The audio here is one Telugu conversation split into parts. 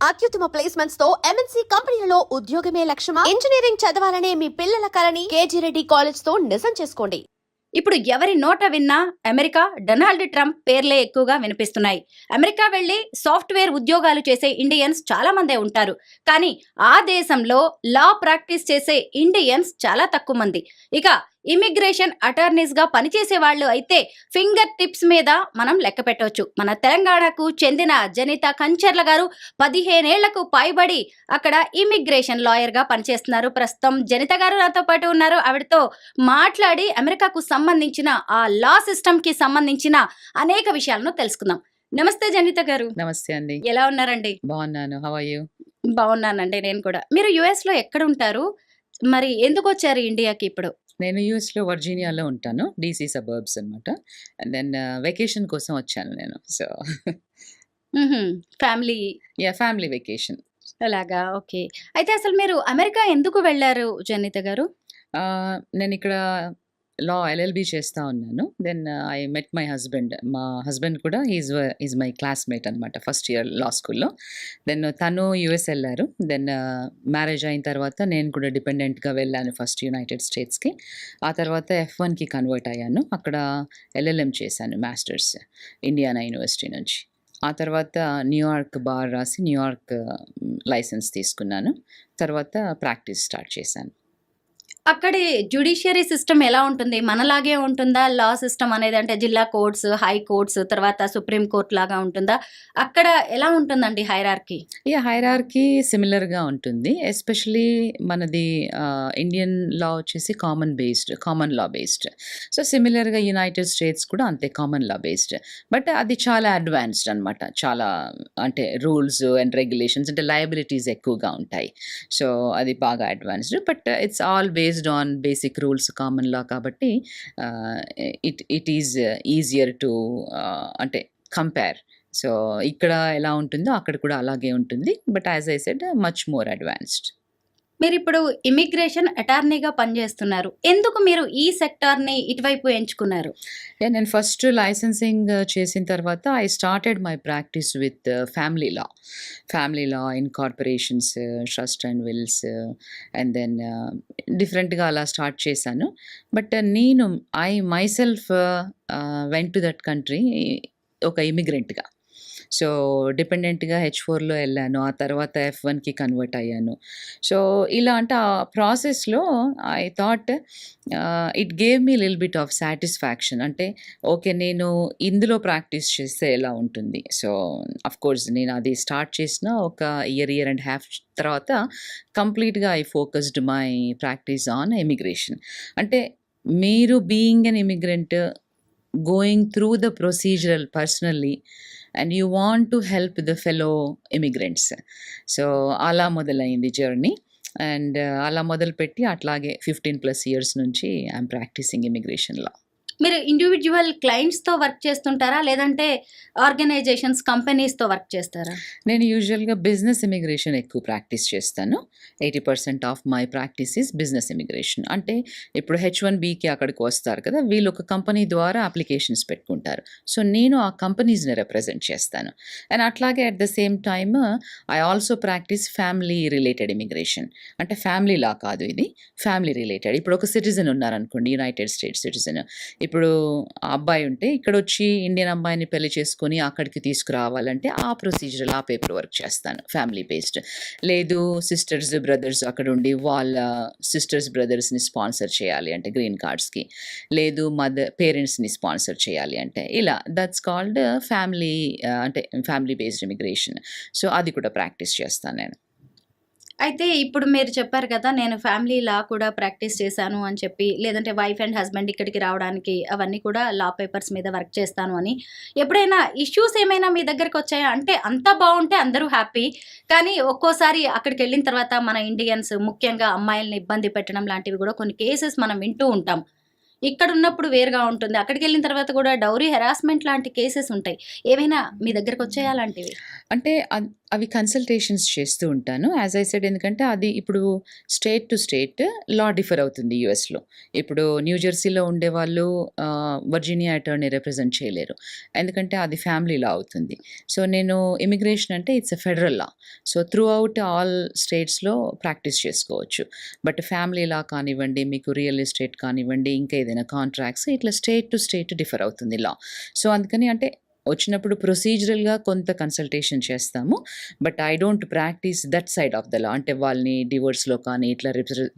అత్యుత్తమ ప్లేస్మెంట్స్ తో ఎంఎన్సీ కంపెనీలలో ఉద్యోగమే లక్ష్యమా? ఇంజనీరింగ్ చదవాలనే మీ పిల్లల కలని కేజీ రెడ్డి కాలేజ్ తో నిజం చేసుకోండి. ఇప్పుడు ఎవరి నోట విన్నా అమెరికా, డొనాల్డ్ ట్రంప్ పేర్లే ఎక్కువగా వినిపిస్తున్నాయి. అమెరికా వెళ్లి సాఫ్ట్వేర్ ఉద్యోగాలు చేసే ఇండియన్స్ చాలా మందే ఉంటారు. కానీ ఆ దేశంలో లా ప్రాక్టీస్ చేసే ఇండియన్స్ చాలా తక్కువ మంది. ఇక ఇమిగ్రేషన్ అటార్నీస్ గా పనిచేసే వాళ్ళు అయితే ఫింగర్ టిప్స్ మీద మనం లెక్క పెట్టవచ్చు. మన తెలంగాణకు చెందిన జనిత కంచర్ల గారు 15 ఏళ్లకు పైబడి అక్కడ ఇమిగ్రేషన్ లాయర్ గా పనిచేస్తున్నారు. ప్రస్తుతం జనిత గారు నాతో పాటు ఉన్నారు. ఆవిడతో మాట్లాడి అమెరికాకు సంబంధించిన ఆ లా సిస్టమ్ కి సంబంధించిన అనేక విషయాలను తెలుసుకుందాం. నమస్తే జనిత గారు. నమస్తే అండి. ఎలా ఉన్నారండి? బాగున్నాను. How are you? బాగున్నానండి నేను కూడా. మీరు యుఎస్ లో ఎక్కడ ఉంటారు? మరి ఎందుకు వచ్చారు ఇండియాకి ఇప్పుడు? నేను యూఎస్లో వర్జీనియాలో ఉంటాను. డీసీ సబర్బ్స్ అనమాట. అండ్ దెన్ వెకేషన్ కోసం వచ్చాను నేను. So family family vacation. అలాగా, ఓకే. అయితే అసలు మీరు అమెరికా ఎందుకు వెళ్ళారు జనిత గారు? నేను ఇక్కడ లా ఎల్ఎల్బి చేస్తూ ఉన్నాను. Then I met my husband. మా హస్బెండ్ కూడా ఈజ్ మై క్లాస్మేట్ అనమాట ఫస్ట్ ఇయర్ లా స్కూల్లో. దెన్ తను యుఎస్ వెళ్ళారు. దెన్ మ్యారేజ్ అయిన తర్వాత నేను కూడా డిపెండెంట్గా వెళ్ళాను ఫస్ట్ యునైటెడ్ స్టేట్స్కి. ఆ తర్వాత F1కి కన్వర్ట్ అయ్యాను. అక్కడ ఎల్ఎల్ఎం చేశాను, మాస్టర్స్, ఇండియానా యూనివర్సిటీ నుంచి. ఆ తర్వాత న్యూయార్క్ బార్ రాసి న్యూయార్క్ లైసెన్స్ తీసుకున్నాను. తర్వాత ప్రాక్టీస్ స్టార్ట్ చేశాను. అక్కడి జ్యుడిషియరీ సిస్టమ్ ఎలా ఉంటుంది? మనలాగే ఉంటుందా లా సిస్టమ్ అనేది? అంటే జిల్లా కోర్ట్స్, హై కోర్ట్స్, తర్వాత సుప్రీం కోర్ట్ లాగా ఉంటుందా? అక్కడ ఎలా ఉంటుందండి హైరార్కీ? హైరార్కీ సిమిలర్గా ఉంటుంది. ఎస్పెషలీ మనది ఇండియన్ లా వచ్చేసి కామన్ లా బేస్డ్. సో సిమిలర్గా యునైటెడ్ స్టేట్స్ కూడా అంతే కామన్ లా బేస్డ్. బట్ అది చాలా అడ్వాన్స్డ్ అనమాట. చాలా అంటే రూల్స్ అండ్ రెగ్యులేషన్స్ అంటే లయబిలిటీస్ ఎక్కువగా ఉంటాయి. సో అది బాగా advanced. But it's all based on basic rules, common లా కాబట్టి ఇట్ ఈజ్ ఈజియర్ టు అంటే కంపేర్. సో ఇక్కడ ఎలా ఉంటుందో అక్కడ కూడా అలాగే ఉంటుంది. But as I said much more advanced. మీరు ఇప్పుడు ఇమిగ్రేషన్ అటార్నీగా పనిచేస్తున్నారు. ఎందుకు మీరు ఈ సెక్టార్ని ఇటువైపు ఎంచుకున్నారు? నేను ఫస్ట్ లైసెన్సింగ్ చేసిన తర్వాత I started my practice with family law in corporations, trust and wills, and then డిఫరెంట్గా అలా స్టార్ట్ చేశాను. బట్ నేను myself went to that country ఒక ఇమిగ్రెంట్గా. సో డిపెండెంట్గా H4లో వెళ్ళాను. ఆ తర్వాత F1కి కన్వర్ట్ అయ్యాను. సో ఇలా అంటే ఆ ప్రాసెస్లో I thought it gave me lil bit of satisfaction. అంటే ఓకే, నేను ఇందులో ప్రాక్టీస్ చేస్తే ఎలా ఉంటుంది. సో అఫ్కోర్స్ నేను అది స్టార్ట్ చేసిన ఒక ఇయర్ అండ్ హాఫ్ తర్వాత కంప్లీట్గా I focused my practice on immigration. అంటే మీరు being an immigrant, going through the procedural personally and you want to help the fellow immigrants. So అలా మొదలైంది జర్నీ. అండ్ అలా మొదలుపెట్టి అట్లాగే 15+ ఇయర్స్ నుంచి ఐఎమ్ ప్రాక్టీసింగ్ ఇమిగ్రేషన్ లా. మీరు ఇండివిజువల్ క్లయింట్స్తో వర్క్ చేస్తుంటారా, లేదంటే ఆర్గనైజేషన్స్, కంపెనీస్తో వర్క్ చేస్తారా? నేను యూజువల్గా బిజినెస్ ఇమిగ్రేషన్ ఎక్కువ ప్రాక్టీస్ చేస్తాను. 80% of my practice is business immigration. అంటే ఇప్పుడు H1Bకి అక్కడికి వస్తారు కదా, వీళ్ళు ఒక కంపెనీ ద్వారా అప్లికేషన్స్ పెట్టుకుంటారు. సో నేను ఆ కంపెనీస్ని రిప్రజెంట్ చేస్తాను. అండ్ అట్లాగే at the same time I also practice family related immigration. అంటే ఫ్యామిలీ లా కాదు, ఇది ఫ్యామిలీ రిలేటెడ్. ఇప్పుడు ఒక సిటిజన్ ఉన్నారనుకోండి, యునైటెడ్ స్టేట్స్ సిటిజన్. ఇప్పుడు ఆ అబ్బాయి ఉంటే ఇక్కడ వచ్చి ఇండియన్ అమ్మాయిని పెళ్లి చేసుకొని అక్కడికి తీసుకురావాలంటే ఆ ప్రొసీజర్, ఆ పేపర్ వర్క్ చేస్తాను, ఫ్యామిలీ బేస్డ్. లేదు సిస్టర్స్ బ్రదర్స్ అక్కడ ఉండి వాళ్ళ సిస్టర్స్ బ్రదర్స్ని స్పాన్సర్ చేయాలి అంటే గ్రీన్ కార్డ్స్కి, లేదు పేరెంట్స్ని స్పాన్సర్ చేయాలి అంటే ఇలా, దట్స్ కాల్డ్ ఫ్యామిలీ అంటే ఫ్యామిలీ బేస్డ్ ఇమిగ్రేషన్. సో అది కూడా ప్రాక్టీస్ చేస్తాను నేను. అయితే ఇప్పుడు మీరు చెప్పారు కదా, నేను ఫ్యామిలీ లా కూడా ప్రాక్టీస్ చేశాను అని చెప్పి, లేదంటే వైఫ్ అండ్ హస్బెండ్ ఇక్కడికి రావడానికి అవన్నీ కూడా లా పేపర్స్ మీద వర్క్ చేస్తాను అని. ఎప్పుడైనా ఇష్యూస్ ఏమైనా మీ దగ్గరికి వచ్చాయా? అంటే అంతా బాగుంటే అందరూ హ్యాపీ, కానీ ఒక్కోసారి అక్కడికి వెళ్ళిన తర్వాత మన ఇండియన్స్ ముఖ్యంగా అమ్మాయిల్ని ఇబ్బంది పెట్టడం లాంటివి కూడా కొన్ని కేసెస్ మనం వింటూ ఉంటాం. ఇక్కడ ఉన్నప్పుడు వేరుగా ఉంటుంది, అక్కడికి వెళ్ళిన తర్వాత కూడా డౌరీ హెరాస్మెంట్ లాంటి కేసెస్ ఉంటాయి. ఏమైనా మీ దగ్గరకు వచ్చాయా అలాంటివి? అంటే అవి కన్సల్టేషన్స్ చేస్తూ ఉంటాను. యాజ్ ఐ సెడ్ ఎందుకంటే అది ఇప్పుడు state to state law differ అవుతుంది యూఎస్‌లో. ఇప్పుడు న్యూ జెర్సీలో ఉండేవాళ్ళు వర్జీనియా అటార్నీ రిప్రజెంట్ చేయలేరు. ఎందుకంటే అది ఫ్యామిలీ లా అవుతుంది. సో నేను ఇమిగ్రేషన్ అంటే it's a federal law. So through out all స్టేట్స్‌లో ప్రాక్టీస్ చేసుకోవచ్చు. బట్ ఫ్యామిలీ లా కానివ్వండి, మీకు రియల్ ఎస్టేట్ కానివ్వండి, ఇంకా ఏదైనా కాంట్రాక్ట్స్ ఇట్లా స్టేట్ టు స్టేట్ డిఫర్ అవుతుంది లా. సో అందుకని అంటే వచ్చినప్పుడు ప్రొసీజరల్‌గా కొంత కన్సల్టేషన్ చేస్తాము. But I don't practice that side of the law. అంటే వాళ్ళని డివోర్స్‌లో కానీ ఇట్లా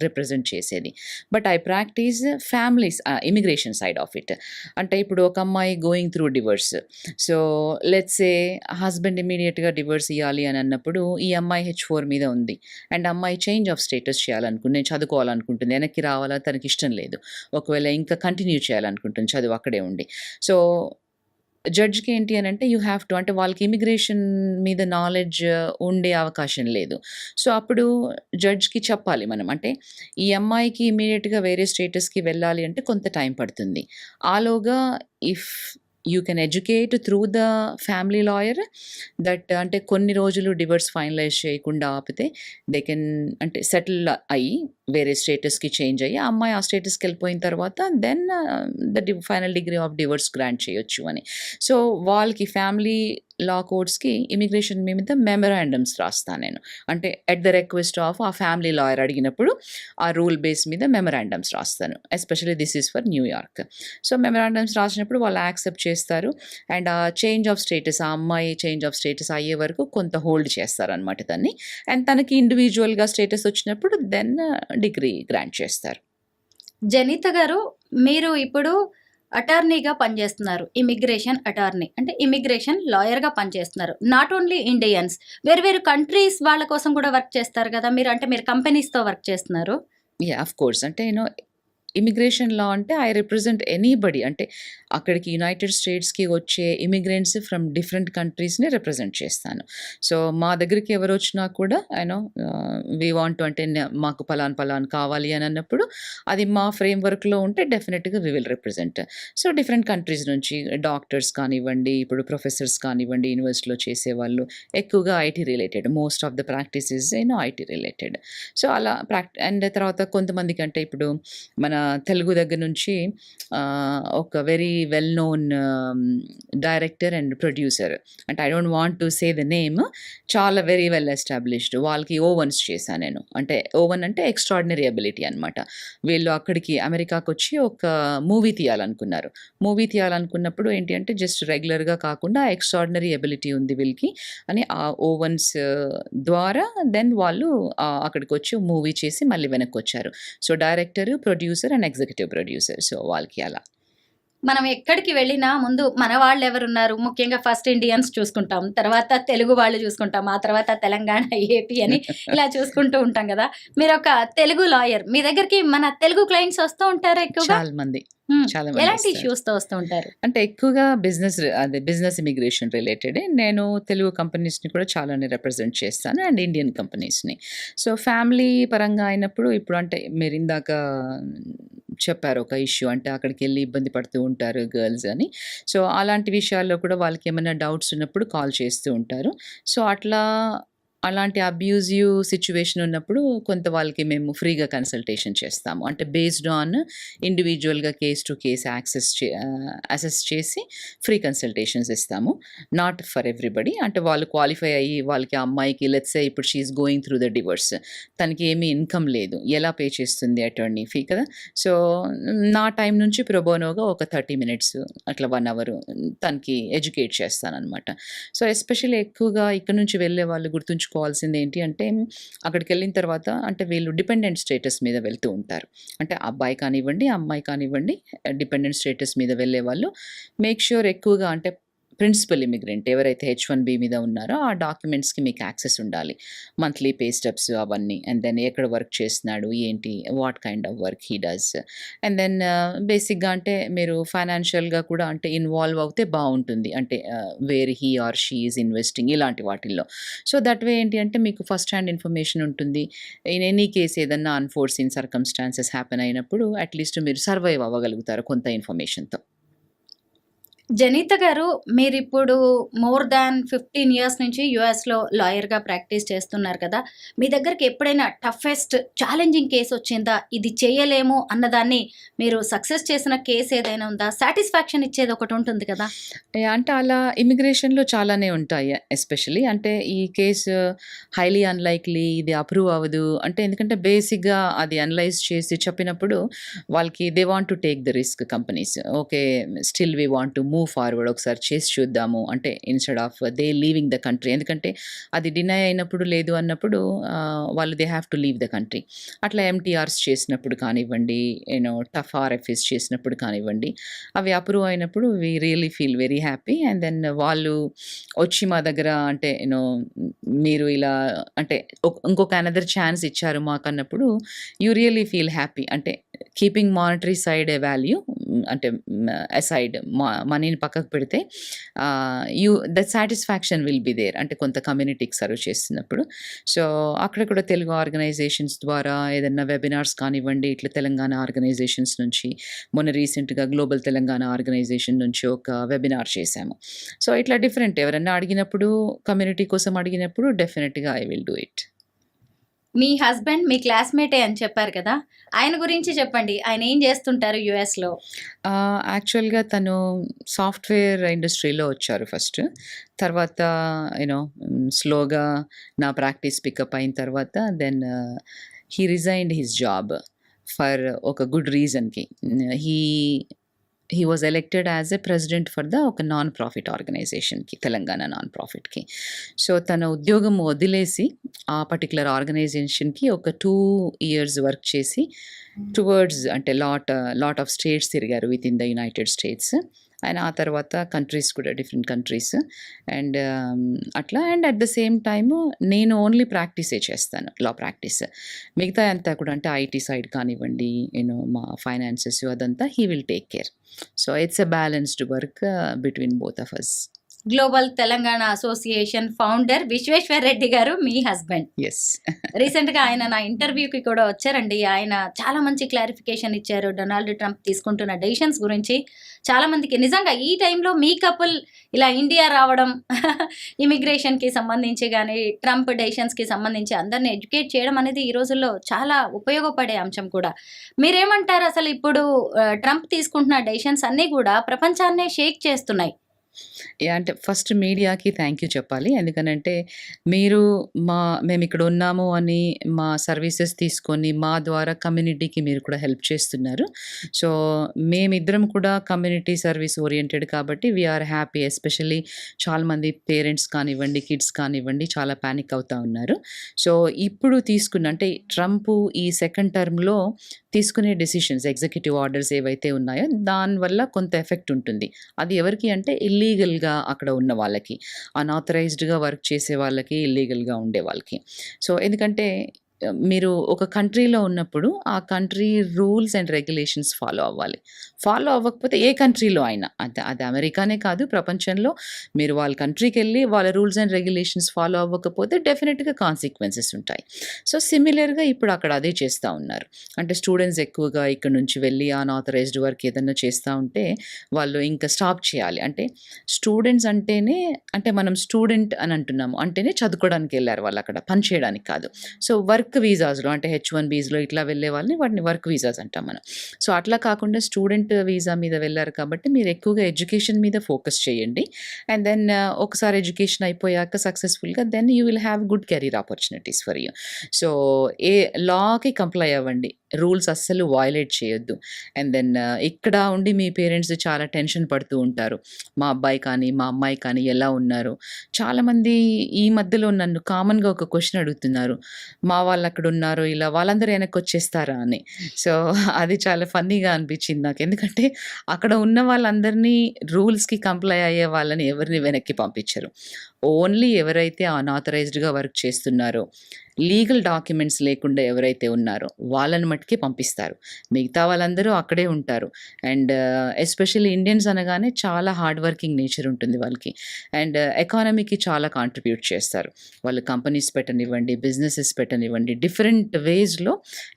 రిప్రజెంట్ చేసేది. But I practice families immigration side of it. అంటే ఇప్పుడు ఒక అమ్మాయి going through divorce. So let's say husband ఇమ్మీడియేట్‌గా డివోర్స్ ఇయ్యాలి అని అన్నప్పుడు ఈ అమ్మాయి H4 మీద ఉంది. అండ్ అమ్మాయి చేంజ్ ఆఫ్ స్టేటస్ నేను చదువుకోవాలనుకుంటుంది. వెనక్కి రావాలా తనకి ఇష్టం లేదు. ఒకవేళ ఇంకా కంటిన్యూ చేయాలనుకుంటుంది చదువు అక్కడే ఉండి. సో జడ్జ్‌కి ఏంటి అనంటే యూ హ్యావ్ టు అంటే వాళ్ళకి ఇమిగ్రేషన్ మీద నాలెడ్జ్ ఉండే అవకాశం లేదు. సో అప్పుడు జడ్జ్‌కి చెప్పాలి మనం. అంటే ఈ అమ్మాయికి ఇమ్మీడియేట్‌గా వేరే స్టేటస్‌కి వెళ్ళాలి అంటే కొంత టైం పడుతుంది. ఆలోగా if you can educate through the family lawyer that అంటే కొన్ని రోజులు డివోర్స్ ఫైనలైజ్ చేయకుండా ఆపితే దే కెన్ అంటే సెటిల్ అయ్యి వేరే స్టేటస్‌కి చేంజ్ అయ్యి ఆ అమ్మాయి ఆ స్టేటస్‌కి వెళ్ళిపోయిన తర్వాత then final degree of divorce grant చేయొచ్చు అని. సో వాళ్ళకి ఫ్యామిలీ లా కోర్ట్స్‌కి ఇమిగ్రేషన్ మీద మెమరాండమ్స్ రాస్తా నేను. అంటే ఎట్ ద రిక్వెస్ట్ ఆఫ్ ఆ ఫ్యామిలీ లాయర్ అడిగినప్పుడు ఆ రూల్ బేస్ మీద మెమరాండమ్స్ రాస్తాను. Especially this is for New York. So memorandums రాసినప్పుడు వాళ్ళు యాక్సెప్ట్ చేస్తారు. అండ్ ఆ చేంజ్ ఆఫ్ స్టేటస్ ఆ అమ్మాయి చేంజ్ ఆఫ్ స్టేటస్ అయ్యే వరకు కొంత హోల్డ్ చేస్తారనమాట దాన్ని. అండ్ తనకి ఇండివిజువల్‌గా స్టేటస్ వచ్చినప్పుడు దెన్ డిగ్రీ గ్రాంట్ చేస్తారు. జనిత గారు, మీరు ఇప్పుడు అటార్నీగా పనిచేస్తున్నారు. ఇమిగ్రేషన్ అటార్నీ అంటే ఇమిగ్రేషన్ లాయర్‌గా పనిచేస్తున్నారు. నాట్ ఓన్లీ ఇండియన్స్, వేరు వేరు కంట్రీస్ వాళ్ళ కోసం కూడా వర్క్ చేస్తారు కదా! మీరు కంపెనీస్‌తో వర్క్ చేస్తున్నారు. యాహ్! Of course. అంటే ఇమిగ్రేషన్ లా అంటే ఐ రిప్రజెంట్ ఎనీబడీ. అంటే అక్కడికి యునైటెడ్ స్టేట్స్‌కి వచ్చే ఇమిగ్రెంట్స్ ఫ్రమ్ డిఫరెంట్ కంట్రీస్‌ని రిప్రజెంట్ చేస్తాను. సో మా దగ్గరికి ఎవరొచ్చినా కూడా వి వాంట్ టు అంటే మాకు పలానా కావాలి అని అన్నప్పుడు అది మా ఫ్రేమ్‌వర్క్‌లో ఉంటే డెఫినిట్‌గా we will represent. So different countries నుంచి డాక్టర్స్ కానివ్వండి, ఇప్పుడు ప్రొఫెసర్స్ కానివ్వండి, యూనివర్సిటీలో చేసేవాళ్ళు ఎక్కువగా IT related. Most of the practice is IT related. So అలా అండ్ తర్వాత కొంతమందికి అంటే ఇప్పుడు మన తెలుగు దగ్గర నుంచి ఒక very well known director and producer. అంటే I don't want to say the name. చాలా వెరీ వెల్ ఎస్టాబ్లిష్డ్. వాళ్ళకి ఓవెన్స్ చేశాను నేను. అంటే ఓవెన్ అంటే ఎక్స్ట్రార్డినరీ ఎబిలిటీ అనమాట. వీళ్ళు అక్కడికి అమెరికాకొచ్చి ఒక మూవీ తీయాలనుకున్నారు. మూవీ తీయాలనుకున్నప్పుడు ఏంటి అంటే జస్ట్ రెగ్యులర్‌గా కాకుండా ఎక్స్ట్రార్డినరీ ఎబిలిటీ ఉంది వీళ్ళకి అని ఆ ఓవెన్స్ ద్వారా దెన్ వాళ్ళు అక్కడికొచ్చి మూవీ చేసి మళ్ళీ వెనక్కొచ్చారు. So director, producer and executive producer. So వాళ్ళకి అలా. మనం ఎక్కడికి వెళ్ళినా ముందు మన వాళ్ళెవరున్నారు, ముఖ్యంగా ఫస్ట్ ఇండియన్స్ చూసుకుంటాం. తర్వాత తెలుగు వాళ్ళు చూసుకుంటాం. ఆ తర్వాత తెలంగాణ, ఏపీ అని ఇలా చూసుకుంటూ ఉంటాం గదా! మీరొక తెలుగు లాయర్. మీ దగ్గరికి మన తెలుగు క్లయింట్స్ వస్తూ ఉంటారా ఎక్కువగా? చాలా మంది. చాలా మంది ఎలాంటి వస్తారు. ఇష్యూస్‌తో వస్తూ ఉంటారు? అంటే ఎక్కువగా బిజినెస్ ఇమిగ్రేషన్ రిలేటెడే. నేను తెలుగు కంపెనీస్‌ని కూడా చాలానే రిప్రజెంట్ చేస్తాను అండ్ ఇండియన్ కంపెనీస్‌ని. సో ఫ్యామిలీ పరంగా అయినప్పుడు ఇప్పుడు అంటే మీరిందాక చెప్పారు ఒక ఇష్యూ. అంటే అక్కడికెళ్ళి ఇబ్బంది పడుతూ ఉంటారు గర్ల్స్ అని. సో అలాంటి విషయాల్లో కూడా వాళ్ళకేమైనా డౌట్స్ ఉన్నప్పుడు కాల్ చేస్తూ ఉంటారు. సో అలాంటి అబ్యూజివ్ సిట్యుయేషన్ ఉన్నప్పుడు కొంత వాళ్ళకి మేము ఫ్రీగా కన్సల్టేషన్ చేస్తాము. అంటే బేస్డ్ ఆన్ ఇండివిజువల్‌గా కేస్ టు కేస్ అసెస్ చేసి ఫ్రీ కన్సల్టేషన్స్ ఇస్తాము. Not for everybody. అంటే వాళ్ళు క్వాలిఫై అయ్యి వాళ్ళకి ఆ అమ్మాయికి లెట్స్ సే ఇప్పుడు she is going through the divorce. తనకి ఏమీ ఇన్‌కమ్ లేదు. ఎలా పే చేస్తుంది అటార్నీ ఫీ కదా! సో నా టైం నుంచి ప్రోబోనోగా ఒక 30 మినిట్స్ అట్లా 1 అవర్ తనకి ఎడ్యుకేట్ చేస్తాననమాట. సో ఎస్పెషల్లీ ఎక్కువగా ఇక్కడ నుంచి వెళ్ళే వాళ్ళు గుర్తుంచుకోవాల్సింది ఏంటి అంటే అక్కడికెళ్ళిన తర్వాత అంటే వీళ్ళు డిపెండెంట్ స్టేటస్ మీద వెళ్తూ ఉంటారు. అంటే అబ్బాయి కానివ్వండి, అమ్మాయి కానివ్వండి డిపెండెంట్ స్టేటస్ మీద వెళ్ళేవాళ్ళు మేక్ ష్యూర్ ఎక్కువగా అంటే ప్రిన్సిపల్ ఇమిగ్రెంట్ ఎవరైతే H1B మీద ఉన్నారో ఆ డాక్యుమెంట్స్‌కి మీకు యాక్సెస్ ఉండాలి. మంత్లీ పే స్టబ్స్ అవన్నీ. అండ్ దెన్ ఎక్కడ వర్క్ చేస్తున్నాడు, ఏంటి, what kind of work he does. And then బేసిక్‌గా అంటే మీరు ఫైనాన్షియల్‌గా కూడా అంటే ఇన్వాల్వ్ అవుతే బావుంటుంది. అంటే where he or she is investing ఇలాంటి వాటిల్లో. సో దట్ వే ఏంటి అంటే మీకు ఫస్ట్ హ్యాండ్ ఇన్ఫర్మేషన్ ఉంటుంది. ఇన్ ఎనీ కేస్ ఏదన్నా అన్‌ఫోర్సీన్ సర్కమ్‌స్టాన్సెస్ హ్యాపెన్ అయినప్పుడు అట్‌లీస్ట్ మీరు సర్వైవ్ అవ్వగలుగుతారు కొంత ఇన్ఫర్మేషన్‌తో. జనీత గారు, మీరిప్పుడు మోర్ దాన్ 15 ఇయర్స్ నుంచి యూఎస్‌లో లాయర్‌గా ప్రాక్టీస్ చేస్తున్నారు కదా! మీ దగ్గరికి ఎప్పుడైనా టఫెస్ట్ ఛాలెంజింగ్ కేస్ వచ్చిందా? ఇది చేయలేము అన్నదాన్ని మీరు సక్సెస్ చేసిన కేస్ ఏదైనా ఉందా? సాటిస్ఫాక్షన్ ఇచ్చేది ఒకటి ఉంటుంది కదా! అంటే అలా ఇమిగ్రేషన్‌లో చాలానే ఉంటాయి. ఎస్పెషల్లీ అంటే ఈ కేసు హైలీ అన్‌లైక్లీ, ఇది అప్రూవ్ అవ్వదు. అంటే ఎందుకంటే బేసిక్‌గా అది అనలైజ్ చేసి చెప్పినప్పుడు వాళ్ళకి they want to take the risk companies. Okay. Still we want to move forward, ఒకసారి చేసి చూద్దాము అంటే instead of they leaving the country. ఎందుకంటే అది డినై అయినప్పుడు లేదు అన్నప్పుడు వాళ్ళు they have to leave the country. అట్లా ఎంటీఆర్స్ చేసినప్పుడు కానివ్వండి, టఫ్ ఆర్ఎఫ్ఎస్ చేసినప్పుడు కానివ్వండి, అవి అప్రూవ్ అయినప్పుడు we really feel very happy. And then వాళ్ళు వచ్చి మా దగ్గర అంటే మీరు ఇలా అంటే ఇంకొక అనదర్ ఛాన్స్ ఇచ్చారు మాకన్నప్పుడు యూ రియల్లీ ఫీల్ హ్యాపీ. అంటే keeping monetary side a value, అంటే అసైడ్ మనీని పక్కకు పెడితే the satisfaction will be there. అంటే కొంత కమ్యూనిటీకి సర్వ్ చేస్తున్నప్పుడు. సో అక్కడ కూడా తెలుగు ఆర్గనైజేషన్స్ ద్వారా ఏదన్నా వెబినార్స్ కానివ్వండి, ఇట్లా తెలంగాణ ఆర్గనైజేషన్స్ నుంచి మొన్న రీసెంట్గా గ్లోబల్ తెలంగాణ ఆర్గనైజేషన్ నుంచి ఒక వెబినార్ చేశాము. సో ఇట్లా డిఫరెంట్ ఎవరన్నా అడిగినప్పుడు, కమ్యూనిటీ కోసం అడిగినప్పుడు డెఫినెట్గా ఐ విల్ డూ ఇట్. మీ హస్బెండ్ మీ క్లాస్‌మేటే అని చెప్పారు కదా! ఆయన గురించి చెప్పండి. ఆయన ఏం చేస్తుంటారు యూఎస్‌లో? యాక్చువల్‌గా తను సాఫ్ట్‌వేర్ ఇండస్ట్రీలో వచ్చారు ఫస్ట్. తర్వాత స్లోగా నా ప్రాక్టీస్ పికప్ అయిన తర్వాత then he resigned his job for ఒక గుడ్ రీజన్‌కి. He was elected as a president for ఒక నాన్ ప్రాఫిట్ ఆర్గనైజేషన్‌కి, తెలంగాణ నాన్ ప్రాఫిట్‌కి. సో తన ఉద్యోగం వదిలేసి ఆ పర్టిక్యులర్ ఆర్గనైజేషన్‌కి ఒక 2 ఇయర్స్ వర్క్ చేసి టువర్డ్స్ అంటే లాట్ ఆఫ్ స్టేట్స్ తిరిగారు with in the United States. And ఆ తర్వాత కంట్రీస్ కూడా డిఫరెంట్ కంట్రీస్. అండ్ అట్లా and at the same time నేను ఓన్లీ ప్రాక్టీసే చేస్తాను, లా ప్రాక్టీస్. మిగతా అంతా కూడా అంటే ఐటీ సైడ్ కానివ్వండి, మా ఫైనాన్సెస్ అదంతా he will take care. So it's a balanced work between both of us. Global Telangana association founder Vishweshwar Reddy గారు మీ హస్బెండ్. ఎస్. రీసెంట్‌గా ఆయన నా ఇంటర్వ్యూకి కూడా వచ్చారండి. ఆయన చాలా మంచి క్లారిఫికేషన్ ఇచ్చారు. డొనాల్డ్ ట్రంప్ తీసుకుంటున్న డెసిషన్స్ గురించి. చాలా మందికి నిజంగా ఈ టైంలో మీ కపుల్ ఇలా ఇండియా రావడం ఇమిగ్రేషన్‌కి సంబంధించి గానీ, ట్రంప్ డెసిషన్స్‌కి సంబంధించి అందరిని ఎడ్యుకేట్ చేయడం అనేది ఈ రోజుల్లో చాలా ఉపయోగపడే అంశం కూడా. మీరేమంటారు అసలు ఇప్పుడు ట్రంప్ తీసుకుంటున్న డెసిషన్స్ అన్నీ కూడా ప్రపంచాన్నే షేక్ చేస్తున్నాయి. అంటే ఫస్ట్ మీడియాకి థ్యాంక్ యూ చెప్పాలి. ఎందుకనంటే మీరు మేము ఇక్కడ ఉన్నాము అని మా సర్వీసెస్ తీసుకొని మా ద్వారా కమ్యూనిటీకి మీరు కూడా హెల్ప్ చేస్తున్నారు. సో మేమిద్దరం కూడా కమ్యూనిటీ సర్వీస్ ఓరియంటెడ్ కాబట్టి వీఆర్ హ్యాపీ. ఎస్పెషల్లీ చాలామంది పేరెంట్స్ కానివ్వండి, కిడ్స్ కానివ్వండి చాలా ప్యానిక్ అవుతా ఉన్నారు. సో ఇప్పుడు అంటే ట్రంప్ ఈ సెకండ్ టర్మ్లో తీసుకునే డెసిషన్స్, ఎగ్జిక్యూటివ్ ఆర్డర్స్ ఏవైతే ఉన్నాయో దానివల్ల కొంత ఎఫెక్ట్ ఉంటుంది. అది ఎవరికి అంటే ఇల్లీగల్గా అక్కడ ఉన్న వాళ్ళకి, అన్ఆథరైజ్డ్గా వర్క్ చేసే వాళ్ళకి, ఇల్లీగల్గా ఉండే వాళ్ళకి. సో ఎందుకంటే మీరు ఒక కంట్రీలో ఉన్నప్పుడు ఆ country rules and regulations follow అవ్వాలి. ఫాలో అవ్వకపోతే ఏ కంట్రీలో అయినా, అది అమెరికానే కాదు ప్రపంచంలో, మీరు వాళ్ళ కంట్రీకి వెళ్ళి వాళ్ళ రూల్స్ అండ్ రెగ్యులేషన్స్ ఫాలో అవ్వకపోతే డెఫినెట్గా కాన్సిక్వెన్సెస్ ఉంటాయి. సో సిమిలర్గా ఇప్పుడు అక్కడ అదే చేస్తూ ఉన్నారు. అంటే స్టూడెంట్స్ ఎక్కువగా ఇక్కడ నుంచి వెళ్ళి అన్ఆథరైజ్డ్ వర్క్ ఏదన్నా చేస్తూ ఉంటే వాళ్ళు ఇంకా స్టాప్ చేయాలి. అంటే స్టూడెంట్స్ అంటేనే, అంటే మనం స్టూడెంట్ అని అంటున్నాము అంటేనే చదువుకోవడానికి వెళ్ళారు వాళ్ళు, అక్కడ పని చేయడానికి కాదు. సో వర్క్ వీసాస్లో అంటే H1Bsలో ఇట్లా వెళ్ళే వాళ్ళని వాటిని వర్క్ వీసాస్ అంటాం మనం. సో అట్లా కాకుండా స్టూడెంట్ వీసా మీద వెళ్ళారు కాబట్టి మీరు ఎక్కువగా ఎడ్యుకేషన్ మీద ఫోకస్ చేయండి. అండ్ దెన్ ఒకసారి ఎడ్యుకేషన్ అయిపోయాక సక్సెస్ఫుల్గా then you will have good career opportunities for you. So లాకి కంప్లై అవ్వండి, రూల్స్ అస్సలు వయలేట్ చేయొద్దు. అండ్ దెన్ ఇక్కడ ఉండి మీ పేరెంట్స్ చాలా టెన్షన్ పడుతూ ఉంటారు, మా అబ్బాయి కానీ మా అమ్మాయి కానీ ఎలా ఉన్నారు. చాలామంది ఈ మధ్యలో నన్ను కామన్గా ఒక క్వశ్చన్ అడుగుతున్నారు, మా వాళ్ళు అక్కడ ఉన్నారు ఇలా, వాళ్ళందరూ వెనక్కి వచ్చేస్తారా అని. సో అది చాలా ఫన్నీగా అనిపించింది నాకు. ఎందుకంటే అక్కడ ఉన్న వాళ్ళందరినీ రూల్స్కి కంప్లై అయ్యే వాళ్ళని ఎవరిని వెనక్కి పంపించరు. ఓన్లీ ఎవరైతే అన్ఆథరైజ్డ్గా వర్క్ చేస్తున్నారో, లీగల్ డాక్యుమెంట్స్ లేకుండా ఎవరైతే ఉన్నారో వాళ్ళని మట్టుకే పంపిస్తారు. మిగతా వాళ్ళందరూ అక్కడే ఉంటారు. అండ్ ఎస్పెషల్లీ ఇండియన్స్ అనగానే చాలా హార్డ్ వర్కింగ్ నేచర్ ఉంటుంది వాళ్ళకి. అండ్ ఎకానమీకి చాలా కాంట్రిబ్యూట్ చేస్తారు. వాళ్ళు కంపెనీస్ పెట్టనివ్వండి, బిజినెసెస్ పెట్టనివ్వండి, డిఫరెంట్ వేస్లో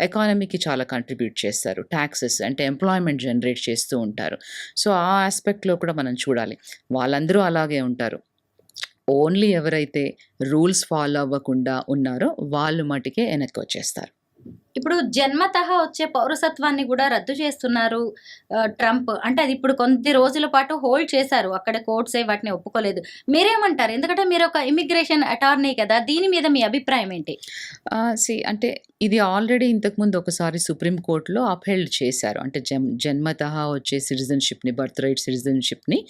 ఎకానమీకి చాలా కాంట్రిబ్యూట్ చేస్తారు. ట్యాక్సెస్ అంటే ఎంప్లాయ్మెంట్ జనరేట్ చేస్తూ ఉంటారు. సో ఆ ఆస్పెక్ట్లో కూడా మనం చూడాలి. వాళ్ళందరూ అలాగే ఉంటారు. ఓన్లీ ఎవరైతే రూల్స్ ఫాలో అవ్వకుండా ఉన్నారో వాళ్ళు మటుకే వెనక్కి వచ్చేస్తారు. ఇప్పుడు జన్మతః వచ్చే పౌరసత్వాన్ని కూడా రద్దు చేస్తున్నారు ట్రంప్. అంటే అది ఇప్పుడు కొద్ది రోజుల పాటు హోల్డ్ చేశారు, అక్కడ కోర్ట్సే వాటిని ఒప్పుకోలేదు. మీరేమంటారు? ఎందుకంటే మీరు ఒక ఇమిగ్రేషన్ అటార్నీ కదా, దీని మీద మీ అభిప్రాయం ఏంటి? అంటే ఇది ఆల్రెడీ ఇంతకుముందు ఒకసారి సుప్రీం కోర్టులో అప్హెల్డ్ చేశారు. అంటే జన్మతః వచ్చే సిటిజన్షిప్ని, బర్త్ రైట్ సిటిజన్షిప్ని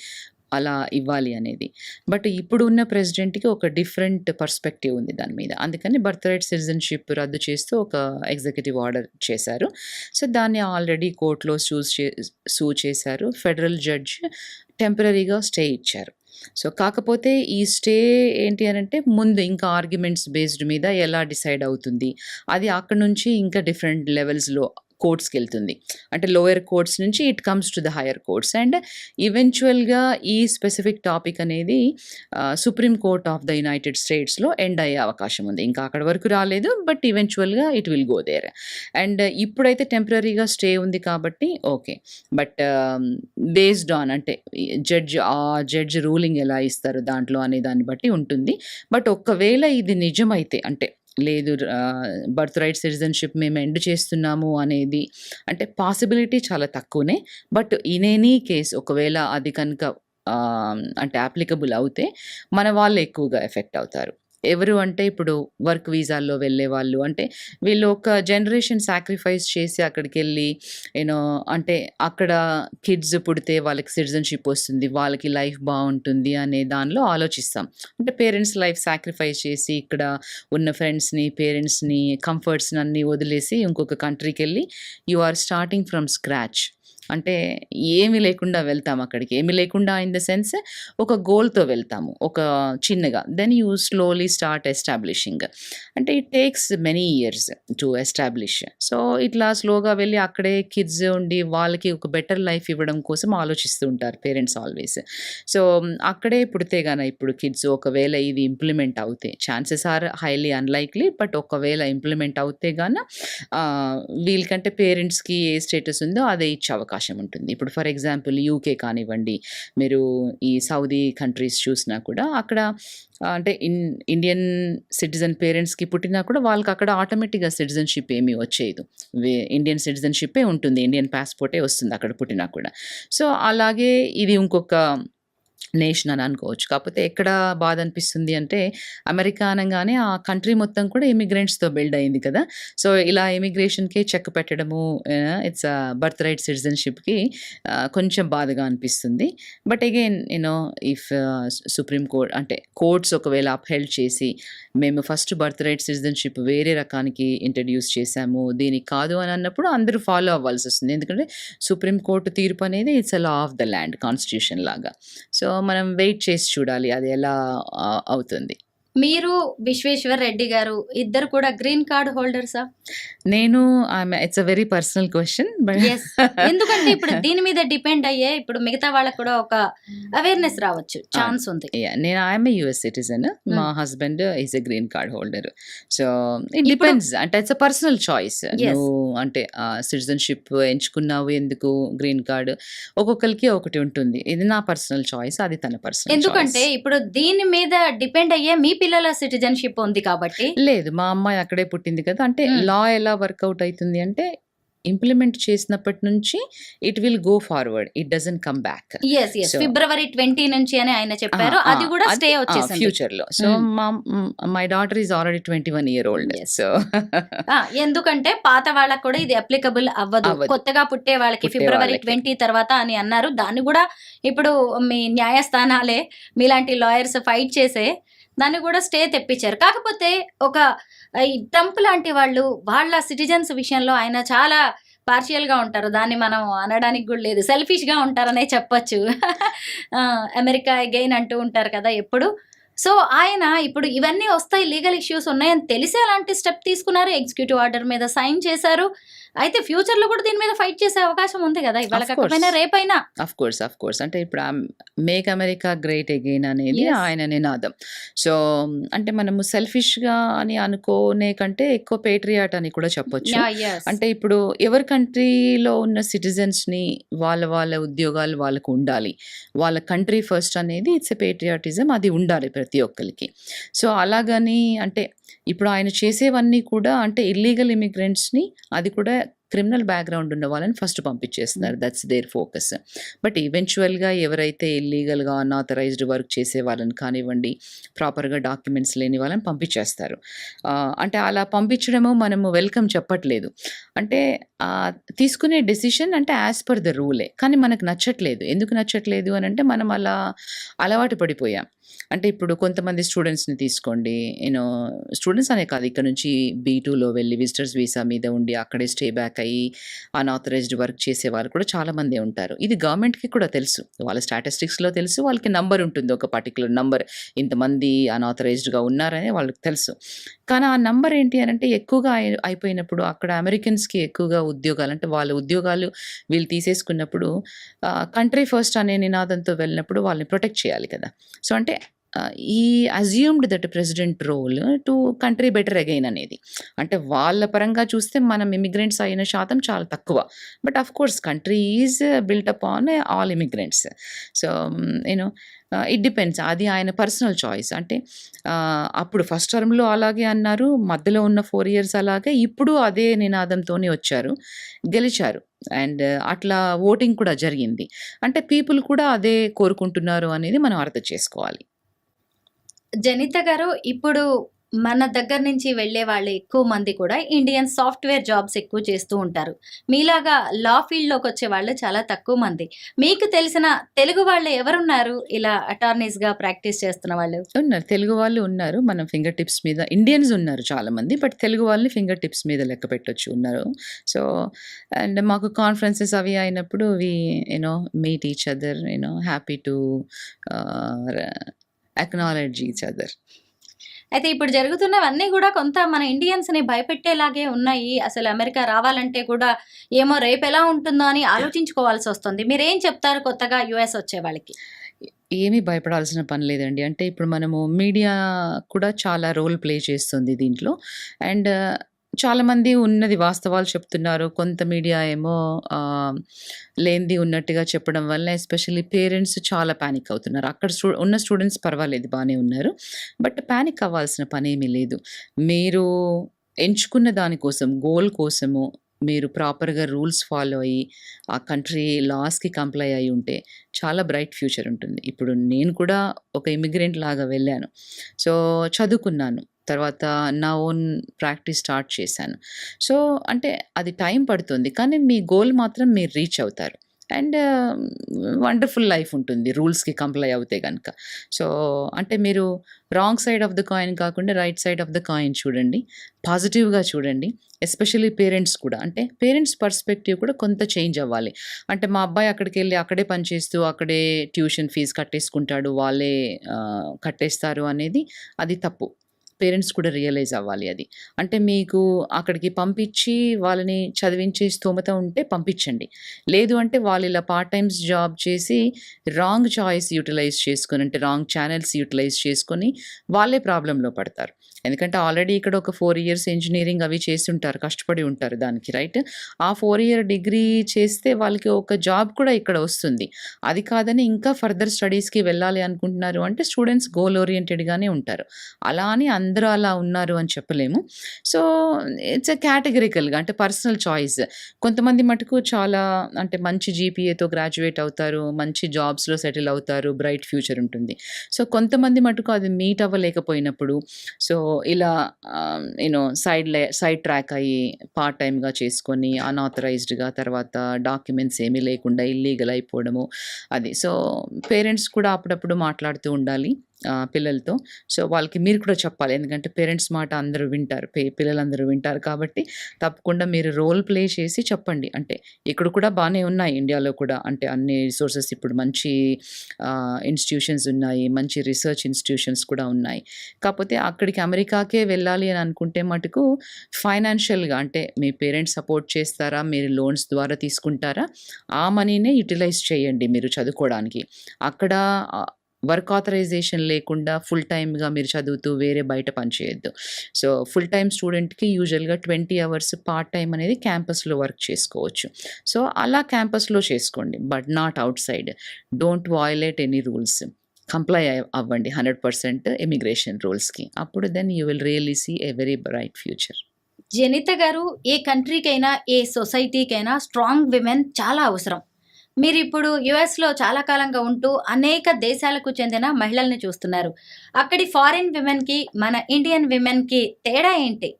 అలా ఇవ్వాలి అనేది. బట్ ఇప్పుడు ఉన్న ప్రెసిడెంట్కి ఒక డిఫరెంట్ పర్స్పెక్టివ్ ఉంది దాని మీద. అందుకని బర్త్ రైట్ సిటిజన్షిప్ రద్దు చేస్తూ ఒక ఎగ్జిక్యూటివ్ ఆర్డర్ చేశారు. సో దాన్ని ఆల్రెడీ కోర్టులో సూ చేశారు. ఫెడరల్ జడ్జ్ టెంపరీగా స్టే ఇచ్చారు. సో కాకపోతే ఈ స్టే ఏంటి అని అంటే ముందు ఇంకా ఆర్గ్యుమెంట్స్ బేస్డ్ మీద ఎలా డిసైడ్ అవుతుంది, అది అక్కడ నుంచి ఇంకా డిఫరెంట్ లెవెల్స్లో కోర్ట్స్కి వెళ్తుంది. అంటే లోయర్ కోర్ట్స్ నుంచి it comes to the higher courts. And ఈవెన్చువల్గా ఈ స్పెసిఫిక్ టాపిక్ అనేది సుప్రీం కోర్ట్ ఆఫ్ ద యునైటెడ్ స్టేట్స్లో ఎండ్ అయ్యే అవకాశం ఉంది. ఇంకా అక్కడ వరకు రాలేదు, బట్ ఈవెన్చువల్గా it will go there. And ఇప్పుడైతే టెంపరీగా స్టే ఉంది కాబట్టి ఓకే. బట్ బేస్డ్ ఆన్ అంటే జడ్జ్ రూలింగ్ ఎలా ఇస్తారు దాంట్లో అనే దాన్ని బట్టి ఉంటుంది. బట్ ఒకవేళ ఇది నిజమైతే, అంటే లేదు బర్త్ రైట్ సిటిజన్షిప్ మేము ఎండ్ చేస్తున్నాము అనేది అంటే పాసిబిలిటీ చాలా తక్కువనే. బట్ ఇన్ ఎనీ కేస్ ఒకవేళ అది కనుక అంటే అప్లికబుల్ అవుతే మన వాళ్ళు ఎక్కువగా ఎఫెక్ట్ అవుతారు. ఎవరు అంటే ఇప్పుడు వర్క్ వీసాల్లో వెళ్ళే వాళ్ళు, అంటే వీళ్ళు ఒక జనరేషన్ సాక్రిఫైస్ చేసి అక్కడికి వెళ్ళి అంటే అక్కడ కిడ్స్ పుడితే వాళ్ళకి సిటిజన్షిప్ వస్తుంది, వాళ్ళకి లైఫ్ బాగుంటుంది అనే దానిలో ఆలోచిస్తాం. అంటే పేరెంట్స్ లైఫ్ సాక్రిఫైస్ చేసి ఇక్కడ ఉన్న ఫ్రెండ్స్ని, పేరెంట్స్ని, కంఫర్ట్స్ని అన్నీ వదిలేసి ఇంకొక కంట్రీకి వెళ్ళి you are starting from scratch. అంటే ఏమీ లేకుండా వెళ్తాము అక్కడికి. ఏమీ లేకుండా ఇన్ ద సెన్స్ ఒక గోల్తో వెళ్తాము, ఒక చిన్నగా. Then you slowly start establishing. అంటే it takes many years to establish. So ఇట్లా స్లోగా వెళ్ళి అక్కడే కిడ్స్ ఉండి వాళ్ళకి ఒక బెటర్ లైఫ్ ఇవ్వడం కోసం ఆలోచిస్తూ ఉంటారు పేరెంట్స్ ఆల్వేస్. సో అక్కడే పుడితే గాన ఇప్పుడు కిడ్స్ ఒకవేళ ఇది ఇంప్లిమెంట్ అవుతే, chances are highly unlikely, but ఒకవేళ ఇంప్లిమెంట్ అవుతే గాన వీళ్ళకంటే పేరెంట్స్కి ఏ స్టేటస్ ఉందో అదే ఇచ్చే అవకాశం ఉంటుంది. ఇప్పుడు ఫర్ ఎగ్జాంపుల్ యూకే కానివ్వండి, మీరు ఈ సౌదీ కంట్రీస్ చూసినా కూడా అక్కడ అంటే ఇండియన్ సిటిజన్ పేరెంట్స్కి పుట్టినా కూడా వాళ్ళకి అక్కడ ఆటోమేటిక్గా సిటిజన్షిప్ ఏమీ వచ్చేది, ఇండియన్ సిటిజన్షిప్పే ఉంటుంది, ఇండియన్ పాస్పోర్టే వస్తుంది అక్కడ పుట్టినా కూడా. సో అలాగే ఇది ఇంకొక నేషన్ అని అనుకోవచ్చు. కాకపోతే ఎక్కడ బాధ అనిపిస్తుంది అంటే అమెరికా అనగానే ఆ కంట్రీ మొత్తం కూడా ఇమిగ్రెంట్స్తో బిల్డ్ అయింది కదా. సో ఇలా ఇమిగ్రేషన్కే చెక్ పెట్టడము, ఇట్స్ బర్త్ రైట్ సిటిజన్షిప్కి కొంచెం బాధగా అనిపిస్తుంది. But again if supreme court అంటే కోర్ట్స్ ఒకవేళ అప్హెల్డ్ చేసి మేము ఫస్ట్ బర్త్ రైట్ సిటిజన్షిప్ వేరే రకానికి ఇంట్రడ్యూస్ చేశాము, దీనికి కాదు అని అన్నప్పుడు అందరూ ఫాలో అవ్వాల్సి వస్తుంది. ఎందుకంటే సుప్రీం కోర్టు తీర్పు అనేది it's a law of the land, constitution లాగా. సో మనం వెయిట్ చేసి చూడాలి అది ఎలా అవుతుంది. మీరు, విశ్వేశ్వర్ రెడ్డి గారు ఇద్దరు కూడా గ్రీన్ కార్డ్ హోల్డర్సా? నేను it's a very personal question, but ఎందుకంటే ఇప్పుడు దీని మీద డిపెండ్ అయ్యే ఇప్పుడు మిగతా వాళ్ళకు కూడా ఒక అవేర్నెస్ రావచ్చు, ఛాన్స్ ఉంది. నేను ఐఎమ్ ఏ యుఎస్ సిటిజన్, మా husband is a green card holder. So it depends, అంటే ఇట్స్ అ పర్సనల్ చాయిస్. నువ్వు అంటే సిటిజన్షిప్ ఎంచుకున్నావు ఎందుకు, గ్రీన్ కార్డ్ ఒక్కొక్కరికి ఒకటి ఉంటుంది. ఇది నా పర్సనల్ చాయిస్, అది తన పర్సనల్. ఎందుకంటే ఇప్పుడు దీని మీద డిపెండ్ అయ్యే మీ పిల్లల సిటిజన్షిప్ ఉంది కాబట్టి. లేదు, మా అమ్మాయి అక్కడే పుట్టింది కదా. అంటే లా ఎలా వర్కౌట్ అవుతుంది అంటే ఇంప్లిమెంట్ చేసినప్పటి నుంచి it will go forward, it doesn't come back. ఫిబ్రవరి 20 నుంచి అని ఆయన చెప్పారు, అది కూడా స్టే వచ్చేసింది ఫ్యూచర్ లో. So my daughter is already 21 year old. So ఎందుకంటే పాత వాళ్ళకి కూడా ఇది అప్లికబుల్ అవ్వదు, కొత్తగా పుట్టే వాళ్ళకి ఫిబ్రవరి 20 తర్వాత అని అన్నారు. దాన్ని కూడా ఇప్పుడు మీ న్యాయస్థానాలే మీలాంటి లాయర్స్ ఫైట్ చేసే దాన్ని కూడా స్టే తెప్పించారు. కాకపోతే ఒక ట్రంప్ లాంటి వాళ్ళు వాళ్ళ సిటిజన్స్ విషయంలో ఆయన చాలా పార్షియల్గా ఉంటారు, దాన్ని మనం అనడానికి కూడా లేదు, సెల్ఫిష్గా ఉంటారనే చెప్పచ్చు. అమెరికా అగైన్ అంటూ ఉంటారు కదా ఎప్పుడు. సో ఆయన ఇప్పుడు ఇవన్నీ వస్తాయి, లీగల్ ఇష్యూస్ ఉన్నాయని తెలిసి అలాంటి స్టెప్ తీసుకున్నారు. ఎగ్జిక్యూటివ్ ఆర్డర్ మీద సైన్ చేశారు. అయితే ఫ్యూచర్‌లో కూడా దీని మీద ఫైట్ చేసే అవకాశం ఉంది గదా! ఇవాళ ఆఫ్ కాకపోయినా కోర్స్. రేపైనా. Of course. అంటే ఇప్పుడు మేక్ అమెరికా గ్రేట్ అగైన్ అనేది యెస్. ఆయన నినాదం. సో, అంటే మనము సెల్ఫిష్‌గా అని అనుకోనే కంటే ఎక్కువ పేట్రియాట్ అని కూడా చెప్పొచ్చు. యెస్. అంటే ఇప్పుడు ఎవరి కంట్రీలో ఉన్న సిటిజన్స్‌ని వాళ్ళ ఉద్యోగాలు వాళ్ళకు ఉండాలి. వాళ్ళ కంట్రీ ఫస్ట్ అనేది ఇట్స్ ఎ పేట్రియాటిజం, అది ఉండాలి ప్రతి ఒక్కళ్ళకి. సో, అలాగని అంటే ఇప్పుడు ఆయన చేసేవన్నీ కూడా అంటే ఇల్లీగల్ ఇమిగ్రెంట్స్‌ని, అది కూడా క్రిమినల్ బ్యాక్‌గ్రౌండ్ ఉన్న వాళ్ళని ఫస్ట్ పంపించేస్తున్నారు. That's their focus. బట్ ఈవెంచువల్‌గా ఎవరైతే ఇల్లీగల్‌గా అన్‌ఆథరైజ్డ్ వర్క్ చేసే వాళ్ళని కానివ్వండి, ప్రాపర్‌గా డాక్యుమెంట్స్ లేని వాళ్ళని పంపించేస్తారు. అంటే అలా పంపించడము మనము వెల్కమ్ చెప్పట్లేదు. అంటే తీసుకునే డెసిషన్ అంటే యాజ్ పర్ ద రూలే. కానీ మనకు నచ్చట్లేదు. ఎందుకు నచ్చట్లేదు అనంటే మనం అలా అలవాటు పడిపోయాం. అంటే ఇప్పుడు కొంతమంది స్టూడెంట్స్‌ని తీసుకోండి. స్టూడెంట్స్ అనే కాదు, ఇక్కడ నుంచి బీ2లో వెళ్ళి విజిటర్స్ వీసా మీద ఉండి అక్కడే స్టే బ్యాక్ అయ్యి అన్‌ఆథరైజ్డ్ వర్క్ చేసే వాళ్ళు కూడా చాలామందే ఉంటారు. ఇది గవర్నమెంట్‌కి కూడా తెలుసు. వాళ్ళ స్టాటిస్టిక్స్‌లో తెలుసు. వాళ్ళకి నంబర్ ఉంటుంది. ఒక పర్టిక్యులర్ నంబర్ ఇంతమంది అన్‌ఆథరైజ్డ్‌గా ఉన్నారని వాళ్ళకి తెలుసు. కానీ ఆ నంబర్ ఏంటి అనంటే ఎక్కువగా అయిపోయినప్పుడు అక్కడ అమెరికన్స్‌కి ఎక్కువగా ఉద్యోగాలు అంటే వాళ్ళ ఉద్యోగాలు వీళ్ళు తీసేసుకున్నప్పుడు కంట్రీ ఫస్ట్ అనే నినాదంతో వెళ్ళినప్పుడు వాళ్ళని ప్రొటెక్ట్ చేయాలి కదా! సో, అంటే ఈ assumed that president role to country better again అనేది. అంటే వాళ్ళ పరంగా చూస్తే మనం ఇమిగ్రెంట్స్ అయిన శాతం చాలా తక్కువ. But of course country is built upon all immigrants. So, it depends. అది ఆయన పర్సనల్ చాయిస్. అంటే అప్పుడు ఫస్ట్ టర్మ్‌లో అలాగే అన్నారు. మధ్యలో ఉన్న 4 ఇయర్స్ అలాగే. ఇప్పుడు అదే నినాదంతోనే వచ్చారు. గెలిచారు. అండ్ అట్లా ఓటింగ్ కూడా జరిగింది. అంటే పీపుల్ కూడా అదే కోరుకుంటున్నారు అనేది మనం అర్థం చేసుకోవాలి. జనిత గారు, ఇప్పుడు మన దగ్గర నుంచి వెళ్ళే వాళ్ళు ఎక్కువ మంది కూడా ఇండియన్ సాఫ్ట్‌వేర్ జాబ్స్ ఎక్కువ చేస్తూ ఉంటారు. మీలాగా లా ఫీల్డ్‌లోకి వచ్చే వాళ్ళు చాలా తక్కువ మంది. మీకు తెలిసిన తెలుగు వాళ్ళు ఎవరున్నారు ఇలా అటార్నీస్‌గా ప్రాక్టీస్ చేస్తున్న వాళ్ళు? ఉన్నారు. తెలుగు వాళ్ళు ఉన్నారు. మనం ఫింగర్ టిప్స్ మీద ఇండియన్స్ ఉన్నారు చాలామంది. బట్ తెలుగు వాళ్ళని ఫింగర్ టిప్స్ మీద లెక్క పెట్టొచ్చు ఉన్నారు. సో, అండ్ మాకు కాన్ఫరెన్సెస్ అవి అయినప్పుడు meet each other, happy to acknowledge each other. అయితే ఇప్పుడు జరుగుతున్నవన్నీ గూడా కొంత మన ఇండియన్స్‌ని భయపెట్టేలాగే ఉన్నాయి. అసలు అమెరికా రావాలంటే కూడా ఏమో రేపెలా ఉంటుందో అని ఆలోచించుకోవాల్సొస్తుంది. మీరేం చెప్తారు కొత్తగా యూఎస్ వచ్చే వాళ్ళకి? ఏమీ భయపడాల్సిన పని లేదండి. అంటే ఇప్పుడు మనము మీడియా కూడా చాలా రోల్ ప్లే చేస్తుంది దీంట్లో. అండ్ చాలామంది ఉన్నది వాస్తవాలు చెప్తున్నారు. కొంత మీడియా ఏమో లేనిది ఉన్నట్టుగా చెప్పడం వల్ల ఎస్పెషల్లీ పేరెంట్స్ చాలా పానిక్ అవుతున్నారు. అక్కడ ఉన్న స్టూడెంట్స్ పర్వాలేదు, బానే ఉన్నారు. బట్ పానిక్ అవ్వాల్సిన పనేమీ లేదు. మీరు ఎంచుకున్న దానికోసం, గోల్ కోసము మీరు ప్రాపర్‌గా రూల్స్ ఫాలో అయ్యి, ఆ కంట్రీ లాస్‌కి కంప్లై అయ్యి ఉంటే చాలా బ్రైట్ ఫ్యూచర్ ఉంటుంది. ఇప్పుడు నేను కూడా ఒక ఇమిగ్రెంట్ లాగా వెళ్ళాను. సో, చదువుకున్నాను. తర్వాత నా ఓన్ ప్రాక్టీస్ స్టార్ట్ చేశాను. సో, అంటే అది టైం పడుతుంది. కానీ మీ గోల్ మాత్రం మీరు రీచ్ అవుతారు. అండ్ వండర్‌ఫుల్ లైఫ్ ఉంటుంది రూల్స్‌కి కంప్లై అవుతే గనక. సో, అంటే మీరు wrong side of the coin కాకుండా right side of the coin చూడండి. పాజిటివ్‌గా చూడండి. ఎస్పెషల్లీ పేరెంట్స్ కూడా. అంటే పేరెంట్స్ పర్స్పెక్టివ్ కూడా కొంత చేంజ్ అవ్వాలి. అంటే మా అబ్బాయి అక్కడికెళ్ళి అక్కడే పని చేస్తూ అక్కడే ట్యూషన్ ఫీజు కట్టేసుకుంటాడు. వాళ్ళే కట్టేస్తారు అనేది అది తప్పు. పేరెంట్స్ కూడా రియలైజ్ అవ్వాలి అది. అంటే మీకు అక్కడికి పంపించి వాళ్ళని చదివించే స్తోమత ఉంటే పంపించండి. లేదు అంటే వాళ్ళు ఇలా పార్ట్ టైమ్స్ జాబ్ చేసి రాంగ్ చాయిస్ యూటిలైజ్ చేసుకొని, అంటే రాంగ్ ఛానెల్స్ యూటిలైజ్ చేసుకొని వాళ్ళే ప్రాబ్లమ్‌లో పడతారు. ఎందుకంటే ఆల్రెడీ ఇక్కడ ఒక 4 ఇయర్స్ ఇంజినీరింగ్ అవి చేసుంటారు. కష్టపడి ఉంటారు దానికి, రైట్? ఆ 4 ఇయర్ డిగ్రీ చేస్తే వాళ్ళకి ఒక జాబ్ కూడా ఇక్కడ వస్తుంది. అది కాదని ఇంకా ఫర్దర్ స్టడీస్‌కి వెళ్ళాలి అనుకుంటున్నారు అంటే స్టూడెంట్స్ గోల్ ఓరియెంటెడ్‌గానే ఉంటారు. అలా అని అందరూ అలా ఉన్నారు అని చెప్పలేము. సో, ఇట్స్ కేటగరికల్‌గా అంటే పర్సనల్ చాయిస్. కొంతమంది మటుకు చాలా అంటే మంచి జీపీఏతో గ్రాడ్యుయేట్ అవుతారు. మంచి జాబ్స్‌లో సెటిల్ అవుతారు. బ్రైట్ ఫ్యూచర్ ఉంటుంది. సో, కొంతమంది మటుకు అది మీట్ అవ్వలేకపోయినప్పుడు సో, ఇలా సైడ్ ట్రాక్ అయ్యి పార్ట్ టైమ్‌గా చేసుకొని అన్‌ఆథరైజ్డ్‌గా తర్వాత డాక్యుమెంట్స్ ఏమీ లేకుండా ఇల్లీగల్ అయిపోవడము అది. సో, పేరెంట్స్ కూడా అప్పుడప్పుడు మాట్లాడుతూ ఉండాలి. పిల్లలతో. సో, వాళ్ళకి మీరు కూడా చెప్పాలి. ఎందుకంటే పేరెంట్స్ మాట అందరూ వింటారు. పిల్లలందరూ వింటారు కాబట్టి తప్పకుండా మీరు రోల్ ప్లే చేసి చెప్పండి. అంటే ఇక్కడ కూడా బానే ఉన్నాయి ఇండియాలో కూడా. అంటే అన్ని రిసోర్సెస్ ఇప్పుడు మంచి ఇన్‌స్టిట్యూషన్స్ ఉన్నాయి. మంచి రిసర్చ్ ఇన్‌స్టిట్యూషన్స్ కూడా ఉన్నాయి. కాపోతే అక్కడికి అమెరికాకే వెళ్ళాలి అని అనుకుంటే మటుకు ఫైనాన్షియల్‌గా అంటే మీ పేరెంట్స్ సపోర్ట్ చేస్తారా? మీరు లోన్స్ ద్వారా తీసుకుంటారా? ఆ మనీనే యుటిలైజ్ చేయండి మీరు చదువుకోవడానికి. అక్కడ వర్క్ ఆథరైజేషన్ లేకుండా ఫుల్ టైమ్‌గా మీరు చదువుతూ వేరే బయట పని చేయొద్దు. సో, ఫుల్ టైమ్ స్టూడెంట్‌కి యూజువల్‌గా 20 అవర్స్ పార్ట్ టైమ్ అనేది క్యాంపస్‌లో వర్క్ చేసుకోవచ్చు. సో, అలా క్యాంపస్‌లో చేసుకోండి. But not outside. Don't violate any rules. Comply అవ్వండి 100% ఇమిగ్రేషన్ రూల్స్‌కి. అప్పుడు then you will really see a very bright future. Janita గారు, ఏ కంట్రీకైనా, ఏ సొసైటీకైనా స్ట్రాంగ్ విమెన్ చాలా అవసరం. మీరిప్పుడు యుఎస్‌లో చాలా కాలంగా ఉంటూ అనేక దేశాలకు చెందిన మహిళల్ని చూస్తున్నారు. అక్కడి ఫారిన్ విమెన్‌కి, మన ఇండియన్ విమెన్‌కి తేడా ఏంటి?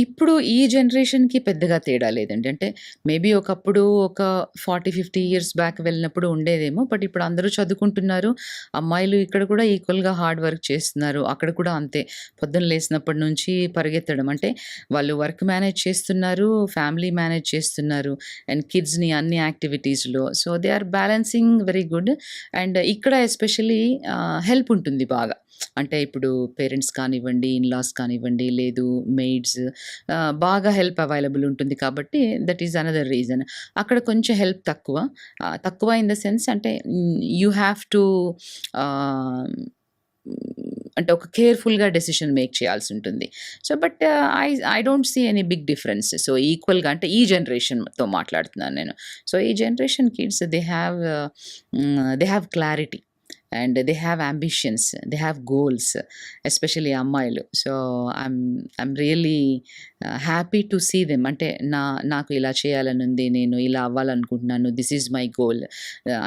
ఇప్పుడు ఈ జనరేషన్‌కి పెద్దగా తేడా లేదండి. అంటే మేబీ ఒకప్పుడు ఒక 40, 50 ఇయర్స్ బ్యాక్ వెళ్ళినప్పుడు ఉండేదేమో. బట్ ఇప్పుడు అందరూ చదువుకుంటున్నారు. అమ్మాయిలు ఇక్కడ కూడా ఈక్వల్‌గా హార్డ్ వర్క్ చేస్తున్నారు. అక్కడ కూడా అంతే. పొద్దున్న లేసినప్పటి నుంచి పరిగెత్తడం. అంటే వాళ్ళు వర్క్ మేనేజ్ చేస్తున్నారు, ఫ్యామిలీ మేనేజ్ చేస్తున్నారు అండ్ కిడ్స్‌ని అన్ని యాక్టివిటీస్‌లో. So, they are balancing very good. And ఇక్కడ ఎస్పెషల్లీ హెల్ప్ ఉంటుంది బాగా. అంటే ఇప్పుడు పేరెంట్స్ కానివ్వండి, ఇన్‌లాస్ కానివ్వండి, లేదు మెయిడ్స్ బాగా హెల్ప్ అవైలబుల్ ఉంటుంది కాబట్టి దట్ ఈస్ అనదర్ రీజన్. అక్కడ కొంచెం హెల్ప్ తక్కువ. తక్కువ ఇన్ ద సెన్స్ అంటే యూ హ్యావ్ టు ఆహ్, అంటే ఒక కేర్‌ఫుల్‌గా డెసిషన్ మేక్ చేయాల్సుంటుంది. So, but I don't see any big difference. So, ఈక్వల్‌గా అంటే ఈ జనరేషన్‌తో మాట్లాడుతున్నాను నేను. సో, ఈ generation kids they have clarity. And they have ambitions, they have goals, especially అమ్మాయిలు. So, I'm really happy to see them. అంటే నాకు ఇలా చేయాలనుంది, నేను ఇలా అవ్వాలనుకుంటున్నాను, దిస్ ఈజ్ మై గోల్.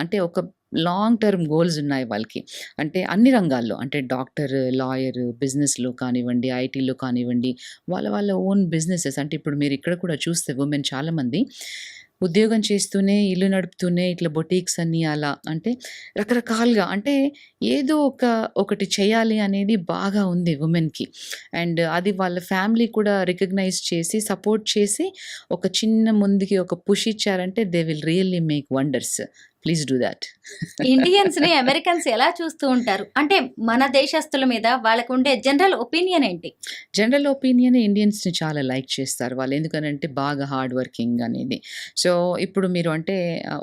అంటే ఒక లాంగ్ టర్మ్ గోల్స్ ఉన్నాయి వాళ్ళకి. అంటే అన్ని రంగాల్లో అంటే డాక్టర్, లాయర్, బిజినెస్‌లో కానివ్వండి, ఐటీలో కానివ్వండి, వాళ్ళ ఓన్ బిజినెసెస్. అంటే ఇప్పుడు మీరు ఇక్కడ కూడా చూస్తే వుమెన్ చాలామంది ఉద్యోగం చేస్తూనే, ఇల్లు నడుపుతూనే ఇట్లా బొటీక్స్ అని అలా అంటే రకరకాలుగా అంటే ఏదో ఒకటి చేయాలి అనేది బాగా ఉంది వుమెన్‌కి. అండ్ అది వాళ్ళ ఫ్యామిలీ కూడా రికగ్నైజ్ చేసి, సపోర్ట్ చేసి ఒక చిన్న ముందుకి ఒక పుష్ ఇచ్చారంటే they will really make wonders. Please do that. ఇండియన్స్‌ని అమెరికన్స్ ఎలా చూస్తూ ఉంటారు? అంటే మన దేశస్తుల మీద వాళ్ళకుండే జనరల్ ఒపీనియన్ ఏంటి? జనరల్ ఒపీనియన్ ఇండియన్స్‌ని చాలా లైక్ చేస్తారు వాళ్ళు. ఎందుకనంటే బాగా హార్డ్ వర్కింగ్ అనేది. సో, ఇప్పుడు మీరు అంటే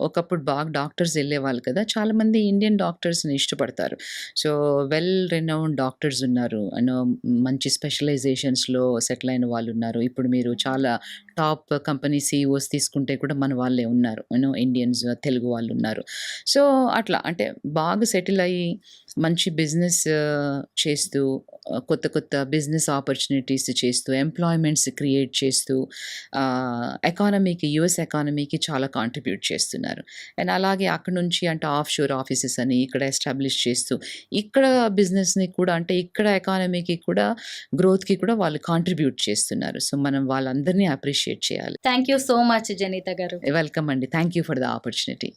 ఒకప్పుడు బాగా డాక్టర్స్ ఎళ్ళేవాళ్ళు కదా! చాలామంది ఇండియన్ డాక్టర్స్‌ని ఇష్టపడతారు. సో, వెల్ రెనౌన్డ్ డాక్టర్స్ ఉన్నారు. మంచి స్పెషలైజేషన్స్‌లో సెటిల్ అయిన వాళ్ళున్నారు. ఇప్పుడు మీరు చాలా టాప్ కంపెనీ సీఈఓస్ తీసుకుంటే కూడా మన వాళ్ళే ఉన్నారు. ఇండియన్స్, తెలుగు వాళ్ళున్నారు. సో, అట్లా అంటే బాగా సెటిల్ అయ్యి మంచి బిజినెస్ చేస్తూ కొత్త బిజినెస్ ఆపర్చునిటీస్ చేస్తూ, ఎంప్లాయ్‌మెంట్స్ క్రియేట్ చేస్తూ ఎకానమీకి, యూఎస్ ఎకానమీకి చాలా కాంట్రిబ్యూట్ చేస్తున్నారు. అండ్ అలాగే అక్కడి నుంచి అంటే ఆఫ్‌షోర్ ఆఫీసెస్ అని ఇక్కడ ఎస్టాబ్లిష్ చేస్తూ, ఇక్కడ బిజినెస్‌ని కూడా అంటే ఇక్కడ ఎకానమీకి కూడా గ్రోత్‌కి కూడా వాళ్ళు కాంట్రిబ్యూట్ చేస్తున్నారు. సో, మనం వాళ్ళందరినీ అప్రిషియేట్ చేయాలి. థాంక్ యూ సో మచ్ జనిత గారు. వెల్కమ్ అండి. Thank you for the opportunity.